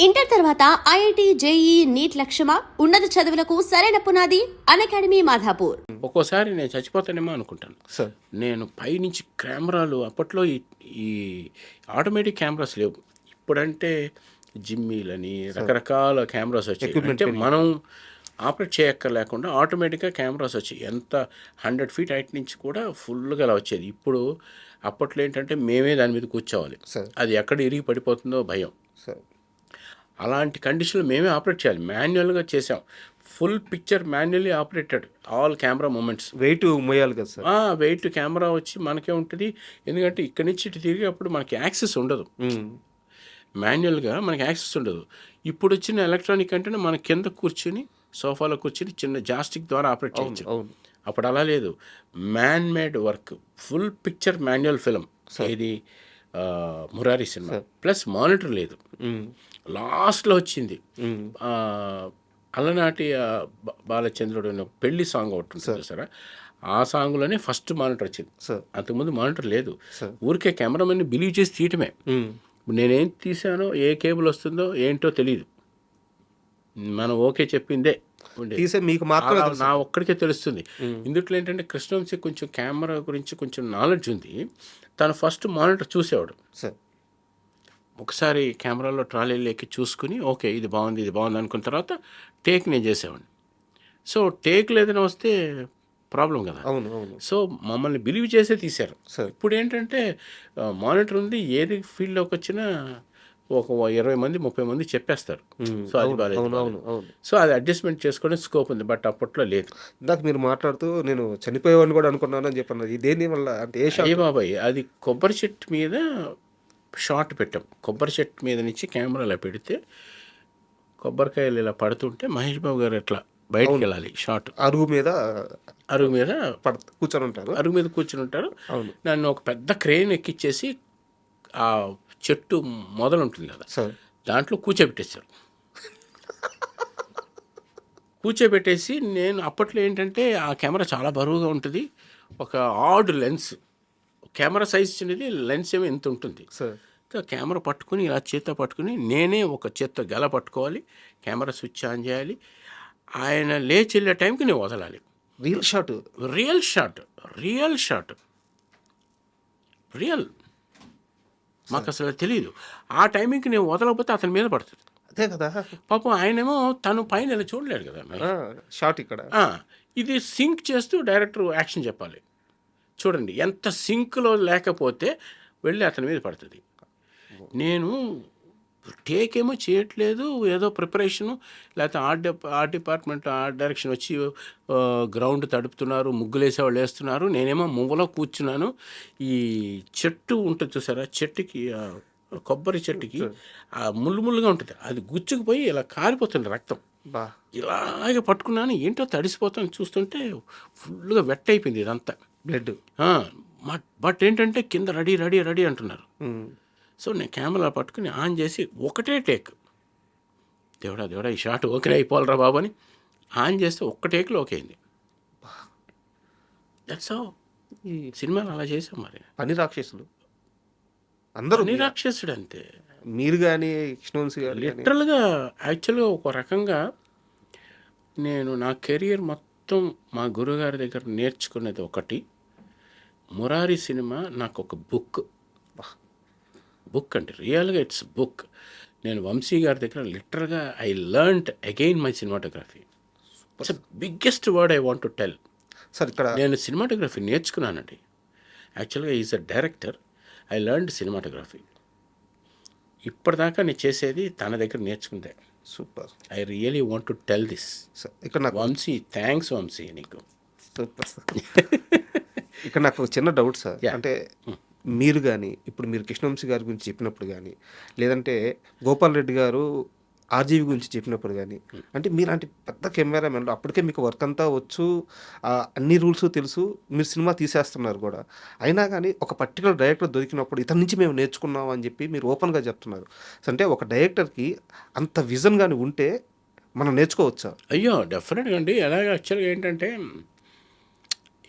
Inter తర్వాత IIT, JEE, neat లక్ష్యమా? ఉన్నత చదువులకు సరైన పునాది అకాడమీ మాధాపూర్. ఒక్కోసారి నేను చచ్చిపోతానేమో అనుకుంటాను సార్. నేను పైనుంచి కెమెరాలు అప్పట్లో ఈ ఆటోమేటిక్ కెమెరాస్ లేవు. ఇప్పుడంటే జిమ్మీలని రకరకాల కెమెరాస్ వచ్చాయి. అంటే మనం ఆపరేట్ చేయక్కర్లేకుండా ఆటోమేటిక్గా కెమెరాస్ వచ్చాయి. ఎంత 100 feet హైట్ నుంచి కూడా ఫుల్గా అలా వచ్చేది. ఇప్పుడు అప్పట్లో ఏంటంటే మేమే దాని మీద కూర్చోవాలి. అది ఎక్కడ ఇరిగి పడిపోతుందో భయం. అలాంటి కండిషన్లో మేమే ఆపరేట్ చేయాలి. మాన్యువల్గా చేసాం. Full picture manually operated, all camera moments. Weight మోయాలి కదా సార్. వెయిట్ కెమెరా వచ్చి మనకే ఉంటుంది. ఎందుకంటే ఇక్కడి నుంచి ఇటు తిరిగేప్పుడు మనకి యాక్సెస్ ఉండదు. మాన్యువల్గా మనకి యాక్సెస్ ఉండదు. ఇప్పుడు వచ్చిన ఎలక్ట్రానిక్ అంటే మన కింద కూర్చుని సోఫాలో కూర్చుని చిన్న జాస్టిక్ ద్వారా ఆపరేట్ చేయొచ్చు. అప్పుడు అలా లేదు. Man made work, full picture manual film. ఇది మురారి సినిమా. ప్లస్ మానిటర్ లేదు. లాస్ట్లో వచ్చింది అలనాటి బాలచంద్రుడు పెళ్లి సాంగ్ ఒకటి ఉంటుంది సరే, ఆ సాంగ్లోనే ఫస్ట్ మానిటర్ వచ్చింది. అంతకుముందు మానిటర్ లేదు. ఊరికే కెమెరామెన్ని బిలీవ్ చేసి తీయటమే. నేనేం తీసానో, ఏ కేబుల్ వస్తుందో ఏంటో తెలియదు. మనం ఓకే చెప్పిందే తీసే మీకు మాత్రం నా ఒక్కడికే తెలుస్తుంది. ఇందుట్లో ఏంటంటే కృష్ణవంశీ కొంచెం కెమెరా గురించి కొంచెం నాలెడ్జ్ ఉంది. తను ఫస్ట్ మానిటర్ చూసేవాడు. ఒకసారి కెమెరాలో ట్రాలీలు ఎక్కి చూసుకుని ఓకే ఇది బాగుంది అనుకున్న తర్వాత టేక్ నేను చేసేవాడిని. సో టేక్లు ఏదైనా వస్తే ప్రాబ్లం కదా. సో మమ్మల్ని బిలీవ్ చేసే తీశారు. ఇప్పుడు ఏంటంటే మానిటర్ ఉంది, ఏది ఫీల్డ్లోకి వచ్చినా ఒక 20 మంది 30 మంది చెప్పేస్తారు. సో అది బాగాలేదు. సో అది అడ్జస్ట్మెంట్ చేసుకునే స్కోప్ ఉంది. బట్ అప్పట్లో లేదు. ఇందాక మీరు మాట్లాడుతూ నేను చనిపోయేవాడిని కూడా అనుకున్నాను అని చెప్పన్నది. దేని వల్ల అంటే ఏ బాబాయ్, అది కొబ్బరి చెట్టు మీద షాట్ పెట్టాం. కొబ్బరి చెట్టు మీద నుంచి కెమెరాలో పెడితే కొబ్బరికాయలు ఇలా పడుతుంటే మహేష్ బాబు గారు ఎట్లా బయటకు వెళ్ళాలి. షాట్ అరుగు మీద కూర్చొని ఉంటారు. నన్ను ఒక పెద్ద క్రేన్ ఎక్కిచ్చేసి ఆ చెట్టు మొదలు ఉంటుంది కదా, దాంట్లో కూర్చోబెట్టేశారు. కూర్చోబెట్టేసి నేను అప్పట్లో ఏంటంటే ఆ కెమెరా చాలా బరువుగా ఉంటుంది. ఒక ఆడ్ లెన్స్, కెమెరా సైజ్ చిన్నది, లెన్స్ ఏమో ఎంత ఉంటుంది. కెమెరా పట్టుకుని ఇలా చేత్తో పట్టుకుని నేనే ఒక చేత్తో గెల పట్టుకోవాలి, కెమెరా స్విచ్ ఆన్ చేయాలి. ఆయన లేచి వెళ్ళే టైంకి నేను వదలాలి. రియల్ మాకు అసలు తెలియదు. ఆ టైంకి నేను వదలకపోతే అతని మీద పడుతుంది. అదే కదా పాపం. ఆయనేమో తను పైన ఇలా చూడలేడు కదా షాట్. ఇక్కడ ఇది సింక్ చేస్తూ డైరెక్టర్ యాక్షన్ చెప్పాలి. చూడండి ఎంత సింక్లో లేకపోతే వెళ్ళి అతని మీద పడుతుంది. నేను టేక్ ఏమో చేయట్లేదు, ఏదో ప్రిపరేషను, లేకపోతే ఆర్ట్ డిపార్ట్మెంట్ ఆర్ట్ డైరెక్షన్ వచ్చి గ్రౌండ్ తడుపుతున్నారు, ముగ్గులేసేవాళ్ళు వేస్తున్నారు. నేనేమో మువ్వలో కూర్చున్నాను. ఈ చెట్టు ఉంటుంది చూసారా, చెట్టుకి కొబ్బరి చెట్టుకి ముళ్ళుగా ఉంటుంది, అది గుచ్చుకుపోయి ఇలా కారిపోతుంది రక్తం. ఇలాగే పట్టుకున్నాను, ఏంటో తడిసిపోతాను. చూస్తుంటే ఫుల్గా వెట్ అయిపోయింది ఇదంతా, బ్లడ్. బట్ ఏంటంటే కింద రెడీ అంటున్నారు. సో నేను కెమెరా పట్టుకుని ఆన్ చేసి ఒకటే టేక్, దేవుడా ఈ షాట్ ఓకే అయిపోవాలరా బాబు అని ఆన్ చేస్తే ఒక్క టేక్లో ఓకే అయింది. దట్స్ హౌ ఈ సినిమాలు అలా చేసాం. మరి పని రాక్షసులు అందరూ, నిరాక్షసుడు అంతే. మీరు కానీ కృష్ణవంశీ గారు లిటరల్గా యాక్చువల్గా ఒక రకంగా నేను నా కెరియర్ మొత్తం మా గురుగారి దగ్గర నేర్చుకున్నది ఒకటి. మురారి సినిమా నాకు ఒక బుక్ అంటే రియల్గా ఇట్స్ బుక్. నేను వంశీ గారి దగ్గర లిటరల్గా I learned again my cinematography. It's biggest word I want to tell. Sir ఇక్కడ నేను సినిమాటోగ్రఫీ నేర్చుకున్నానండి. యాక్చువల్గా is a director, I learned cinematography. ఇప్పటిదాకా నేను చేసేది తన దగ్గర నేర్చుకుందే. Super. I really want to tell this. ఇక్కడ నాకు వంశీ, థ్యాంక్స్ వంశీ నీకు. Super sir. ఇక్కడ నాకు చిన్న డౌట్ సార్. అంటే మీరు కానీ ఇప్పుడు మీరు కృష్ణవంశీ గారి గురించి చెప్పినప్పుడు కానీ, లేదంటే గోపాల్ రెడ్డి గారు ఆర్జీవి గురించి చెప్పినప్పుడు కానీ, అంటే మీలాంటి పెద్ద కెమెరామెన్లు అప్పటికే మీకు వర్క్ అంతా వచ్చు, అన్ని రూల్స్ తెలుసు, మీరు సినిమా తీసేస్తున్నారు కూడా. అయినా కానీ ఒక పర్టికులర్ డైరెక్టర్ దొరికినప్పుడు ఇతని నుంచి మేము నేర్చుకున్నాం అని చెప్పి మీరు ఓపెన్గా చెప్తున్నారు. అంటే ఒక డైరెక్టర్కి అంత విజన్ కానీ ఉంటే మనం నేర్చుకోవచ్చా? అయ్యో డెఫినెట్గా అండి. అలాగే యాక్చువల్గా ఏంటంటే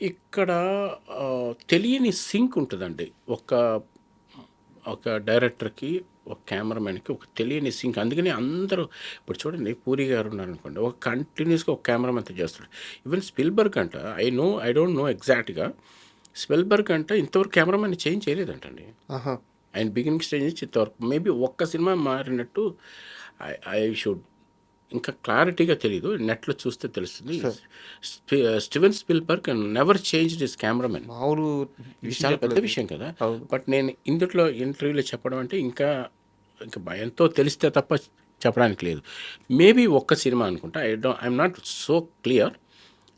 ఇక్కడ తెలియని సింక్ ఉంటుందండి ఒక డైరెక్టర్కి ఒక కెమెరామెన్కి ఒక తెలియని సింక్. అందుకని అందరూ ఇప్పుడు చూడండి పూరి గారు ఉన్నారనుకోండి, ఒక కంటిన్యూస్గా ఒక కెమెరామెన్తో చేస్తాడు. ఈవెన్ స్పిల్బర్గ్ అంట, ఐ డోంట్ నో ఎగ్జాక్ట్గా, స్పిల్బర్గ్ అంట ఇంతవరకు కెమెరామెన్ చేంజ్ చేయలేదంటండి. ఆహా. ఆయన బిగినింగ్ స్టేజ్ నుంచి ఇంతవరకు మేబీ ఒక్క సినిమా మారినట్టు ఐ షుడ్, ఇంకా క్లారిటీగా తెలియదు, నెట్లో చూస్తే తెలుస్తుంది. Steven Spielberg never change this cameraman. మామూలు ఇది చాలా పెద్ద విషయం కదా. బట్ నేను ఇందులో ఇంటర్వ్యూలో చెప్పడం అంటే ఇంకా ఎంతో తెలిస్తే తప్ప చెప్పడానికి లేదు. మేబీ ఒక్క సినిమా అనుకుంటా, ఐఎమ్ నాట్ సో క్లియర్.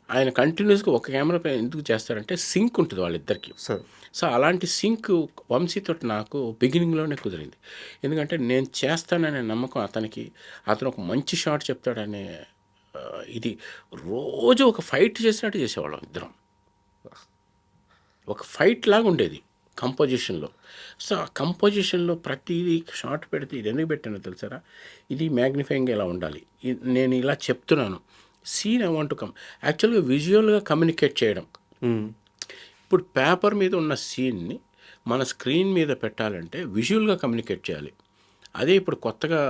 ఆయన కంటిన్యూస్గా ఒక కెమెరా పైన ఎందుకు చేస్తారంటే సింక్ ఉంటుంది వాళ్ళిద్దరికి. సార్ సో అలాంటి సింక్ వంశీతో నాకు బిగినింగ్లోనే కుదిరింది. ఎందుకంటే నేను చేస్తాననే నమ్మకం అతనికి, అతను ఒక మంచి షాట్ చెప్తాడనే ఇది, రోజు ఒక ఫైట్ చేసినట్టు చేసేవాళ్ళం ఇద్దరం. ఒక ఫైట్ లాగా ఉండేది కంపోజిషన్లో. సో ఆ కంపోజిషన్లో ప్రతిదీ షార్ట్ పెడితే ఇది ఎందుకు పెట్టానో తెలుసారా, ఇది మ్యాగ్నిఫైయింగ్ ఎలా ఉండాలి, నేను ఇలా చెప్తున్నాను, scene I want to come, యాక్చువల్గా విజువల్గా కమ్యూనికేట్ చేయడం. ఇప్పుడు పేపర్ మీద ఉన్న సీన్ని మన స్క్రీన్ మీద పెట్టాలంటే విజువల్గా కమ్యూనికేట్ చేయాలి. అదే ఇప్పుడు కొత్తగా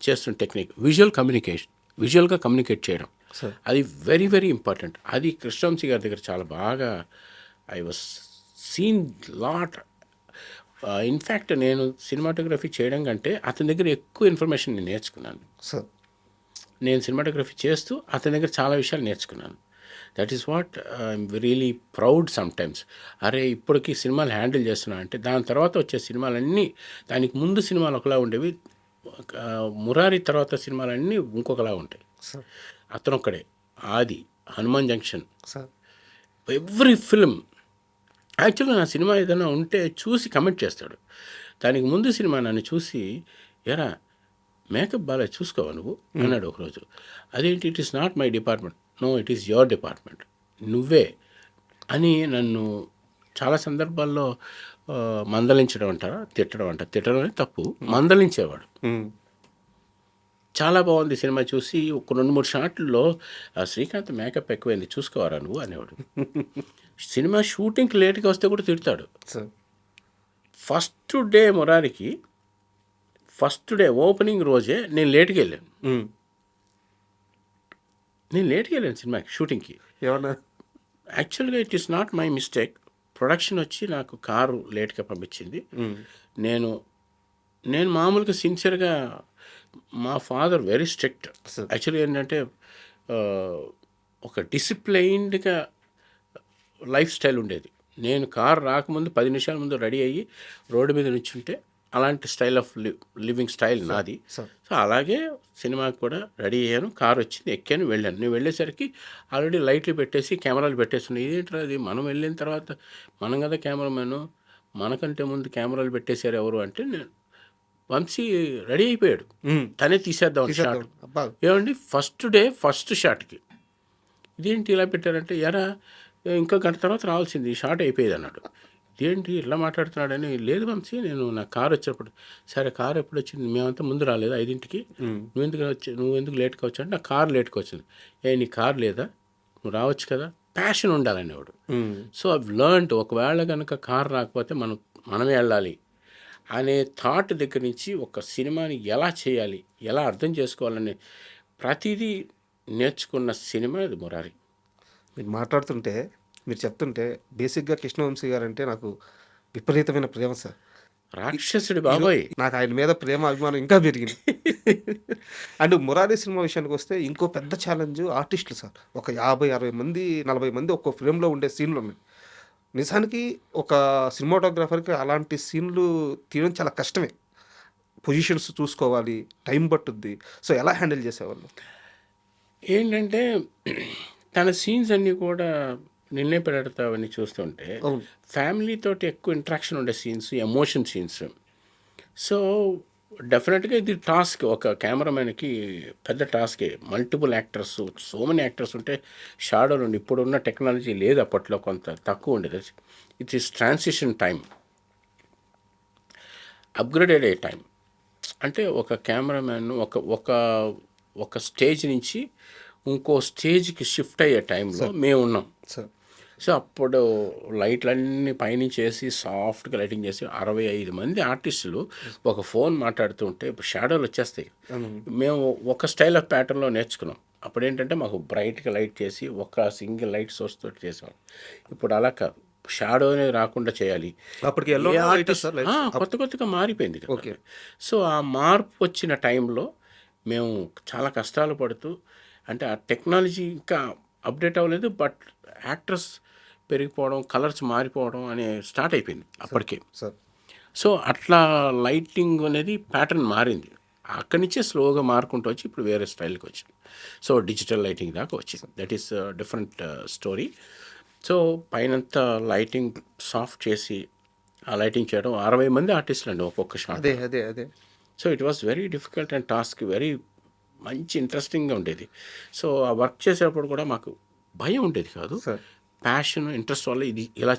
చేస్తున్న టెక్నిక్ విజువల్గా కమ్యూనికేట్ చేయడం. అది వెరీ వెరీ ఇంపార్టెంట్. అది కృష్ణవంశీ గారి దగ్గర చాలా బాగా I was seen lot. In fact నేను సినిమాటోగ్రఫీ చేయడం కంటే అతని దగ్గర ఎక్కువ ఇన్ఫర్మేషన్ నేను నేర్చుకున్నాను. నేను సినిమాటోగ్రఫీ చేస్తూ అతని దగ్గర చాలా విషయాలు నేర్చుకున్నాను. That is what I'm really proud sometimes. అరే ఇప్పటికీ సినిమాలు హ్యాండిల్ చేస్తున్నా అంటే, దాని తర్వాత వచ్చే సినిమాలన్నీ, దానికి ముందు సినిమాలు ఒకలా ఉండేవి, మురారి తర్వాత సినిమాలన్నీ ఇంకొకలా ఉంటాయి. అతను ఒక్కడే ఆది, హనుమాన్ జంక్షన్, ఎవ్రీ ఫిల్మ్. యాక్చువల్గా నా సినిమా ఏదైనా ఉంటే చూసి కమెంట్ చేస్తాడు. దానికి ముందు సినిమా నన్ను చూసి, ఎరా మేకప్ బాగా చూసుకోవా నువ్వు అన్నాడు ఒకరోజు. అదేంటి, it is not my department. No, it is your department, నువ్వే అని నన్ను చాలా సందర్భాల్లో మందలించడం అంటారా, తిట్టడం అనేది తప్పు, మందలించేవాడు. చాలా బాగుంది సినిమా చూసి ఒక 2-3 షాట్లలో శ్రీకాంత్ మేకప్ ఎక్కువైంది చూసుకోవారా నువ్వు అనేవాడు. సినిమా షూటింగ్కి లేట్గా వస్తే కూడా తిడతాడు. ఫస్ట్ డే మురారికి, ఫస్ట్ డే ఓపెనింగ్ రోజే నేను లేట్కి వెళ్ళాను. సినిమాకి షూటింగ్కి. ఏమన్నా యాక్చువల్గా it is not my mistake. Production వచ్చి నాకు కారు లేట్గా పంపించింది. నేను మామూలుగా సిన్సియర్గా, మా ఫాదర్ వెరీ స్ట్రిక్ట్. యాక్చువల్గా ఏంటంటే ఒక డిసిప్లైన్డ్గా లైఫ్ స్టైల్ ఉండేది. నేను కారు రాకముందు 10 నిమిషాల ముందు రెడీ అయ్యి రోడ్డు మీద నుంచుంటే అలాంటి స్టైల్ ఆఫ్ లివింగ్ స్టైల్ నాది. సో అలాగే సినిమాకి కూడా రెడీ అయ్యాను, కారు వచ్చింది, ఎక్కాను, వెళ్ళాను. నేను వెళ్ళేసరికి ఆల్రెడీ లైట్లు పెట్టేసి కెమెరాలు పెట్టేస్తున్నాయి. ఇదేంటి అది, మనం వెళ్ళిన తర్వాత మనం కదా కెమెరామెన్, మనకంటే ముందు కెమెరాలు పెట్టేశారు ఎవరు అంటే, నేను వంశీ రెడీ అయిపోయాడు, తనే తీసేద్దాం షాట్. ఏమండి ఫస్ట్ డే ఫస్ట్ షాట్కి ఇదేంటి ఇలా పెట్టారంటే, ఎరా ఇంకో గంట తర్వాత రావాల్సింది, ఈ షాట్ అయిపోయేది అన్నాడు. ఇదేంటి ఇలా మాట్లాడుతున్నాడని, లేదు వంశీ నేను నా కారు వచ్చినప్పుడు, సరే కారు ఎప్పుడు వచ్చింది, మేమంతా ముందు రాలేదు 5ంటికి, నువ్వు ఎందుకు లేట్గా వచ్చా అంటే, నా కారు లేట్గా వచ్చింది. నీ కారు లేదా, నువ్వు రావచ్చు కదా, ప్యాషన్ ఉండాలనేవాడు. సో ఐవ్ లర్న్డ్, ఒకవేళ కనుక కారు రాకపోతే మనమే వెళ్ళాలి అనే థాట్ దగ్గర నుంచి ఒక సినిమాని ఎలా చేయాలి, ఎలా అర్థం చేసుకోవాలనే ప్రతిదీ నేర్చుకున్న సినిమా ఇది మురారి. మీరు మాట్లాడుతుంటే, మీరు చెప్తుంటే, బేసిక్గా కృష్ణవంశీ గారు అంటే నాకు విపరీతమైన ప్రేమ సార్. రాక్షసుడి బాబాయ్. నాకు ఆయన మీద ప్రేమ అభిమానం ఇంకా పెరిగింది. అండ్ మురారి సినిమా విషయానికి వస్తే ఇంకో పెద్ద ఛాలెంజ్ ఆర్టిస్టులు సార్. ఒక 50-60 మంది 40 మంది ఒక్కో ఫ్రేమ్లో ఉండే సీన్లు ఉన్నాయి. నిజానికి ఒక సినిమాటోగ్రాఫర్కి అలాంటి సీన్లు తీయడం చాలా కష్టమే. పొజిషన్స్ చూసుకోవాలి, టైం పట్టుద్ది. సో ఎలా హ్యాండిల్ చేసేవాళ్ళు? ఏంటంటే తన సీన్స్ అన్నీ కూడా నిన్నే పెడతావని చూస్తుంటే, ఫ్యామిలీతోటి ఎక్కువ ఇంట్రాక్షన్ ఉండే సీన్స్, ఎమోషన్ సీన్స్. సో డెఫినెట్గా ఇది టాస్క్, ఒక కెమెరామెన్కి పెద్ద టాస్కే. Multiple actors, so many actors ఉంటే షాడోలు ఉండి, ఇప్పుడున్న టెక్నాలజీ లేదు, అప్పట్లో కొంత తక్కువ ఉండేది. It is transition time, upgraded అయ్యే టైం. అంటే ఒక కెమెరామెన్ ఒక స్టేజ్ నుంచి ఇంకో స్టేజ్కి షిఫ్ట్ అయ్యే టైంలో మేము ఉన్నాం. సో అప్పుడు లైట్లన్నీ పైనుంచి వేసి సాఫ్ట్గా లైటింగ్ చేసి 65 మంది ఆర్టిస్టులు ఒక ఫోన్ మాట్లాడుతుంటే షాడోలు వచ్చేస్తాయి. మేము ఒక స్టైల్ ఆఫ్ ప్యాటర్న్లో నేర్చుకున్నాం. అప్పుడు ఏంటంటే మాకు బ్రైట్గా లైట్ చేసి ఒక సింగిల్ లైట్ సోర్స్ తోటి చేసాం. ఇప్పుడు అలా కాదు, షాడో అనేది రాకుండా చేయాలి. అప్పటికి yellow ఏ light artist- సార్ lights? కొత్త కొత్తగా మారిపోయింది కదా. ఓకే. సో ఆ మార్పు వచ్చిన టైంలో మేము చాలా కష్టాలు పడుతూ, అంటే ఆ టెక్నాలజీ ఇంకా అప్డేట్ అవ్వలేదు, బట్ యాక్టర్స్ పెరిగిపోవడం, కలర్స్ మారిపోవడం అనే స్టార్ట్ అయిపోయింది అప్పటికే. సార్ సో అట్లా లైటింగ్ అనేది ప్యాటర్న్ మారింది. అక్కడి నుంచే స్లోగా మారుకుంటూ వచ్చి ఇప్పుడు వేరే స్టైల్కి వచ్చింది. సో డిజిటల్ లైటింగ్ దాకా వచ్చింది. That is different story. So పైనంతా లైటింగ్ సాఫ్ట్ చేసి ఆ లైటింగ్ చేయడం 60 మంది ఆర్టిస్టులు అండి ఒక్కొక్క షాట్. అదే so it was very difficult and task, very మంచి ఇంట్రెస్టింగ్గా ఉండేది. సో ఆ వర్క్ చేసేటప్పుడు కూడా మాకు భయం ఉండేది కాదు, సార్. ప్యాషన్, ఇంట్రెస్ట్ వల్ల ఇది ఇలా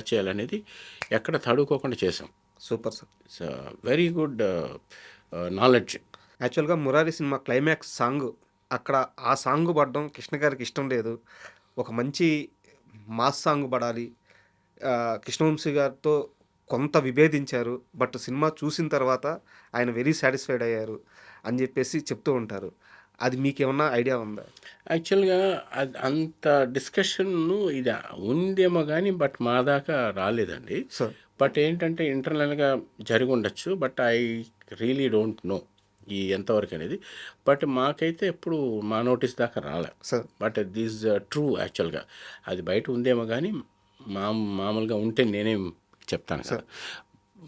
చేయాలి అనేది ఎక్కడ తడుకోకుండా చేసాం. Super sir. It's very good knowledge. యాక్చువల్గా మురారి సినిమా క్లైమాక్స్ సాంగ్, అక్కడ ఆ సాంగ్ పడడం కృష్ణ గారికి ఇష్టం లేదు. ఒక మంచి మాస్ సాంగ్ పడాలి. కృష్ణవంశీ గారితో కొంత విభేదించారు, బట్ సినిమా చూసిన తర్వాత ఆయన వెరీ సాటిస్ఫైడ్ అయ్యారు అని చెప్పేసి చెప్తూ ఉంటారు. అది మీకేమన్నా ఐడియా ఉందా? యాక్చువల్గా అది అంత డిస్కషన్ను ఇది ఉందేమో కానీ బట్ మా దాకా రాలేదండి. సార్ బట్ ఏంటంటే ఇంటర్నల్గా జరిగి ఉండొచ్చు, but I really don't know ఈ ఎంతవరకు అనేది. బట్ మాకైతే ఎప్పుడు మా నోటీస్ దాకా రాలే. Sir but this true. యాక్చువల్గా అది బయట ఉందేమో కానీ మామూలుగా ఉంటే నేనేం చెప్తాను సార్,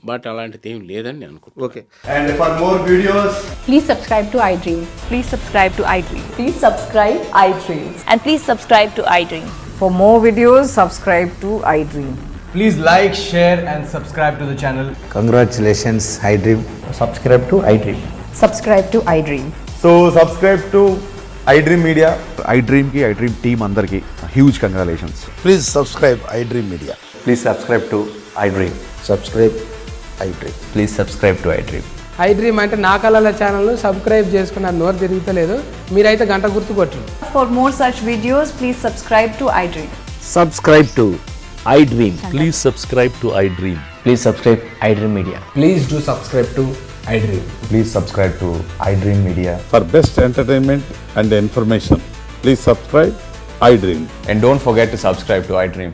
బట్ అలాంటిది ఏం లేదని నేను అనుకుంటున్నాను. Okay. And for more videos, Please subscribe to iDream. Please subscribe to iDream. Please subscribe iDream. And please subscribe to iDream. For more videos, subscribe to iDream. please like, share, and subscribe to the channel. Congratulations, iDream. Subscribe to iDream. Subscribe to iDream. So, subscribe to iDream Media. iDream ki iDream team అందరికి huge congratulations. Please subscribe iDream Media. Please subscribe to iDream. Subscribe iDream. Please subscribe to iDream. iDream అంటే నా కళల ఛానల్ను subscribe చేసుకున్న నోరు తిరుగుతలేదు, మీరైతే గంట గుర్తు కొట్టండి. For more such videos, please subscribe to iDream. Subscribe to iDream. Please subscribe to iDream. Please subscribe iDream Media. Please do subscribe to iDream. Please subscribe to iDream Media. For best entertainment and information, please subscribe iDream. And don't forget to subscribe to iDream.